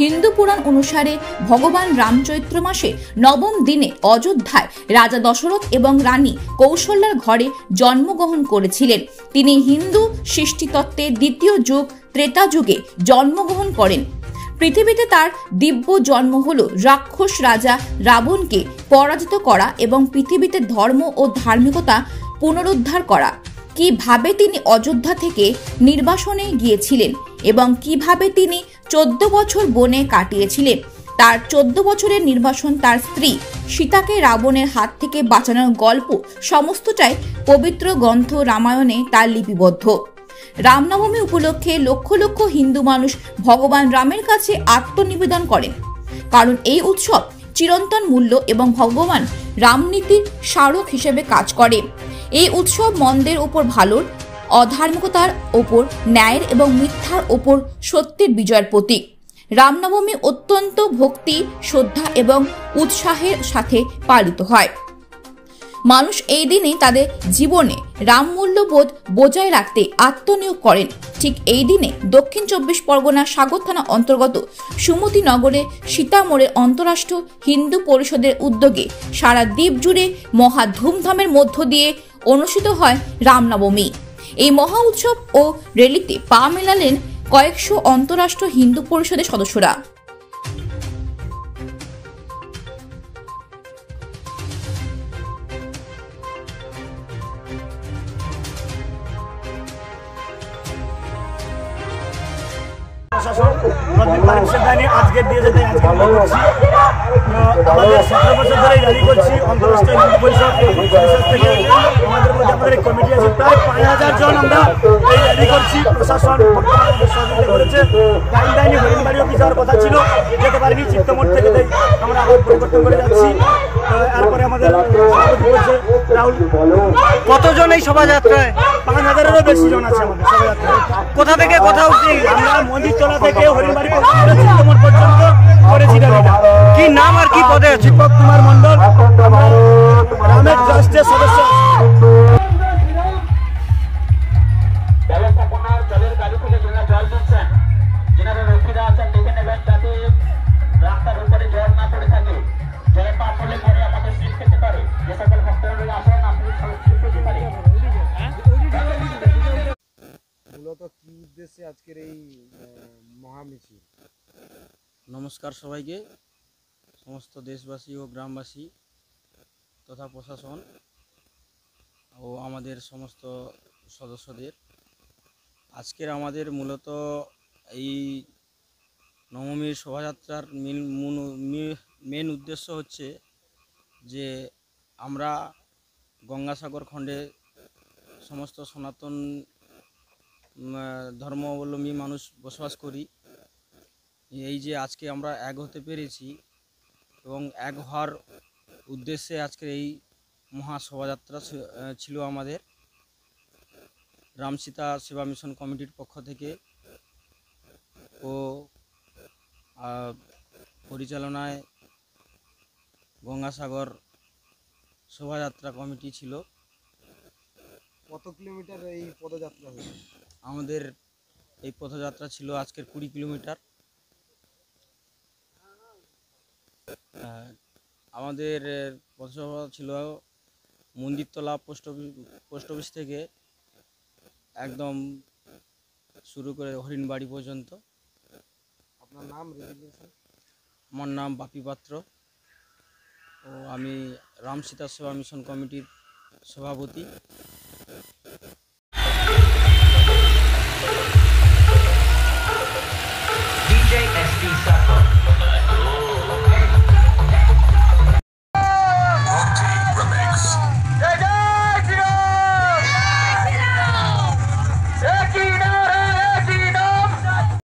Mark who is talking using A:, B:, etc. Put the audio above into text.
A: হিন্দু পুরাণ অনুসারে ভগবান রাম চৈত্র মাসে নবম দিনে অযোধ্যায় রাজা দশরথ এবং রানী কৌশল্যার ঘরে জন্মগ্রহণ করেছিলেন। তিনি হিন্দু সৃষ্টিতত্ত্বের দ্বিতীয় যুগ ত্রেতা যুগে জন্মগ্রহণ করেন। পৃথিবীতে তার দিব্য জন্ম হল রাক্ষস রাজা রাবণকে পরাজিত করা এবং পৃথিবীতে ধর্ম ও ধার্মিকতা পুনরুদ্ধার করা। কিভাবে তিনি অযোধ্যা থেকে নির্বাসনে গিয়েছিলেন এবং কিভাবে তিনি 14 বছর বনে কাটিয়েছিলেন, তার 14 বছরের নির্বাসন, তার স্ত্রী সীতাকে রাবণের হাত থেকে বাঁচানোর গল্প সমস্তটাই পবিত্র গ্রন্থ রামায়ণে তার লিপিবদ্ধ। রামনবমী উপলক্ষে লক্ষ লক্ষ হিন্দু মানুষ ভগবান রামের কাছে আত্মনিবেদন করেন, কারণ এই উৎসব চিরন্তন মূল্য এবং ভগবান রামনীতির স্মারক হিসেবে কাজ করে। এই উৎসব মন্দের ওপর ভালোর, অধার্মিকতার ওপর ন্যায়ের এবং মিথ্যার ওপর সত্যের বিজয়ের প্রতীক। রামনবমী অত্যন্ত ভক্তি, শ্রদ্ধা এবং উৎসাহের সাথে পালিত হয়। মানুষ এই দিনে তাদের জীবনে রাম মূল্যবোধ বজায় রাখতে আত্মনিয়োগ করেন। ঠিক এই দিনে দক্ষিণ 24 পরগনা সাগর থানা অন্তর্গত সুমতি নগরে সীতামোড়ের অন্তরাষ্ট্র হিন্দু পরিষদের উদ্যোগে সারা দ্বীপ জুড়ে মহা ধুমধামের মধ্য দিয়ে অনুষ্ঠিত হয় রামনবমী। এই মহা উৎসব ও র্যালিতে পা মেলালেন কয়েকশো অন্তরাষ্ট্র হিন্দু পরিষদের সদস্যরা।
B: আজকের দিয়ে যেতে আজকে আমরা করছি আমাদের 17 বছর ধরে র্যালি করছি অন্তরাষ্ট্রীয় হিন্দু পরিষদ থেকে। আমাদের মধ্যে আমাদের কমিটি আছে প্রায় 5000 জন। আমরা এই র্যালি করছি, প্রশাসন আমাদের সহযোগিতা করেছে। টাইম দেয়নি, হরিণবাড়ি অফিস যাওয়ার কথা ছিল, যেতে পারিনি। চিত্তমোড় থেকে আমরা আবার পরিবর্তন করে যাচ্ছি। তারপরে আমাদের সভাপতি বলছে রাহুল।
C: কতজন এই শোভাযাত্রায়?
B: 5000-এরও বেশি জন আছে আমাদের শোভাযাত্রায়।
C: কোথা থেকে কোথা অবধি?
B: আমরা মন্দিরতলা থেকে হরিণবাড়ি চিত্তমোড় পর্যন্ত করেছি র্যালিটা।
C: কি নাম আর কি পদে?
B: দীপক কুমার মন্ডল, রামের ট্রাস্টের সদস্য।
D: ব্যবস্থাপনার জলের গাড়ি থেকে যারা জল দিচ্ছেন, যারা রক্ষীরা আছেন দেখে নেবেন যাতে রাস্তার উপরে জল না পড়ে থাকে। জলে পা পড়লে পরে আমাদের সিট খেতে পারে। যে সকল ভক্তরা আসেন আপনি সিট খেতে পারে।
E: মূলত কি উদ্দেশ্যে আজকের এই মহামিছিল?
C: নমস্কার সবাইকে, সমস্ত দেশবাসী ও গ্রামবাসী তথা প্রশাসন ও আমাদের সমস্ত সদস্যদের। আজকের আমাদের মূলত এই নবমীর শোভাযাত্রার মেন উদ্দেশ্য হচ্ছে যে আমরা গঙ্গাসাগর খণ্ডে সমস্ত সনাতন ধর্মাবলম্বী মানুষ বসবাস করি। এই যে আজকে আমরা এক হতে পেরেছি এবং এক হওয়ার উদ্দেশ্যে আজকের এই মহা শোভাযাত্রা ছিল আমাদের রাম সীতা সেবা মিশন কমিটির পক্ষ থেকে ও পরিচালনায় গঙ্গাসাগর শোভাযাত্রা কমিটি ছিল।
E: কত কিলোমিটার এই পদযাত্রা হয়েছে?
C: আমাদের এই পথযাত্রা ছিল আজকের 20 কিলোমিটার। আমাদের পথসভা ছিল মন্দিরতলা পোস্ট অফিস থেকে একদম শুরু করে হরিণবাড়ি পর্যন্ত।
E: আপনার নাম?
C: আমার নাম বাপি পাত্র ও আমি রাম সীতা সেবা মিশন কমিটির সভাপতি।